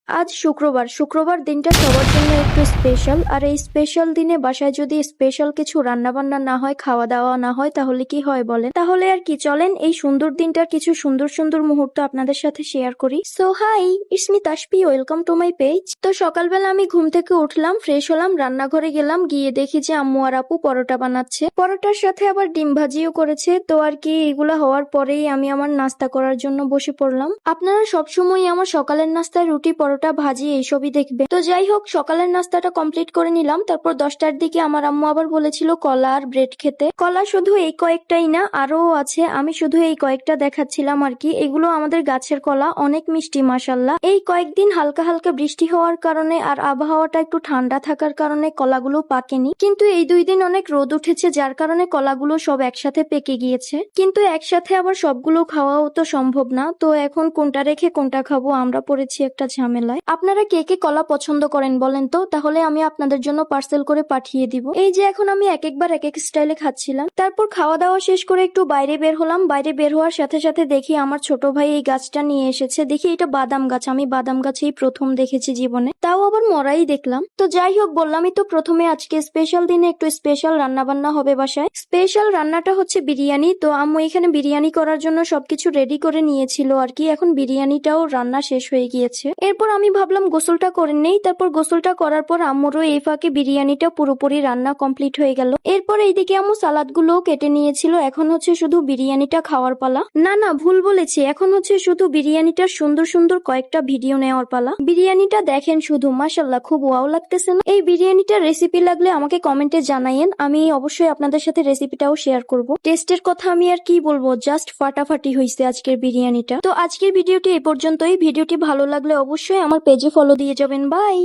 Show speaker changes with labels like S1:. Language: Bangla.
S1: আজ শুক্রবার। শুক্রবার দিনটা সবার জন্য একটু স্পেশাল। আর এই স্পেশাল দিনে বাসায় যদি স্পেশাল কিছু রান্নাবান্না না হয়, খাওয়া দাওয়া না হয়, তাহলে কি হয় বলেন? তাহলে আর কি, চলেন এই সুন্দর দিনটার কিছু সুন্দর সুন্দর মুহূর্ত আপনাদের সাথে শেয়ার করি। So hi, it's me Taspi, welcome to my page. তো সকালবেলা আমি ঘুম থেকে উঠলাম, ফ্রেশ হলাম, রান্নাঘরে গেলাম, গিয়ে দেখি যে আম্মু আর আপু পরোটা বানাচ্ছে। পরোটার সাথে আবার ডিম ভাজিও করেছে। তো আর কি, এগুলা হওয়ার পরেই আমি আমার নাস্তা করার জন্য বসে পড়লাম। আপনারা সবসময় আমার সকালের নাস্তায় রুটি, পরোটা, ভাজি এইসবই দেখবে। তো যাই হোক, সকালের নাস্তাটা কমপ্লিট করে নিলাম। তারপর 10টার দিকে আমার আম্মু আবার বলেছিল কলা আর ব্রেড খেতে। কলা শুধু এই কয়েকটাই না, আরো আছে, আমি শুধু এই কয়েকটা দেখাচ্ছিলাম আর কি। এগুলো আমাদের গাছের কলা, অনেক মিষ্টি মাশাল্লাহ। এই কয়েকদিন হালকা হালকা বৃষ্টি হওয়ার কারণে আর আবহাওয়াটা একটু ঠান্ডা থাকার কারণে কলাগুলো পাকেনি, কিন্তু এই 2 দিন অনেক রোদ উঠেছে, যার কারণে কলাগুলো সব একসাথে পেকে গিয়েছে। কিন্তু একসাথে আবার সবগুলো খাওয়াও তো সম্ভব না। তো এখন কোনটা রেখে কোনটা খাবো, আমরা পড়েছি একটা ঝামেলায়। আপনারা কে কে কলা পছন্দ করেন বলেন তো, তাহলে আমি আপনাদের জন্য পার্সেল করে পাঠিয়ে দিব। এই যে এখন আমি এক একবার এক এক স্টাইলে খাচ্ছিলাম। তারপর খাওয়া দাওয়া শেষ করে একটু বাইরে বের হলাম। বাইরে বের হওয়ার সাথে সাথে দেখি আমার ছোট ভাই এই গাছটা নিয়ে এসেছে। দেখি এটা বাদাম গাছ, আমি বাদাম গাছেই প্রথম দেখেছি জীবনে, তাও আবার মরাই দেখলাম। তো যাই হোক, বললামই তো প্রথমে, আজকে স্পেশাল দিনে একটু স্পেশাল রান্না বান্না হবে বাসায়। স্পেশাল রান্নাটা হচ্ছে বিরিয়ানি। তো আম্মু এখানে বিরিয়ানি করার জন্য সবকিছু রেডি করে নিয়েছিল আর কি। এখন বিরিয়ানিটাও রান্না শেষ হয়ে গিয়েছে। এরপর আমি ভাবলাম গোসলটা করে নেই। তারপর গোসলটা করার পর আম্মুরও এই ফাঁকে বিরিয়ানিটা পুরোপুরি রান্না কমপ্লিট হয়ে গেল। এরপর এইদিকে আম্মু সালাদ গুলোও কেটে নিয়েছিল। এখন হচ্ছে শুধু বিরিয়ানিটা খাওয়ার পালা। না না, ভুল বলেছি, এখন হচ্ছে শুধু বিরিয়ানিটার সুন্দর সুন্দর কয়েকটা ভিডিও নেওয়ার পালা। বিরিয়ানিটা দেখেন শুধু, মাশাল্লাহ, খুব ওয়াও লাগতেছে না? এই বিরিয়ানিটার রেসিপি লাগলে আমাকে কমেন্টে জানাইয়েন, আমি অবশ্যই আপনাদের সাথে রেসিপিটাও শেয়ার করব। টেস্টের কথা আমি আর কি বলবো, জাস্ট ফাটাফাটি হয়েছে আজকের বিরিয়ানিটা। তো আজকের ভিডিওটি এই পর্যন্তই। ভিডিওটি ভালো লাগলে অবশ্যই আমার পেজে ফলো দিয়ে যাবেন। বাই।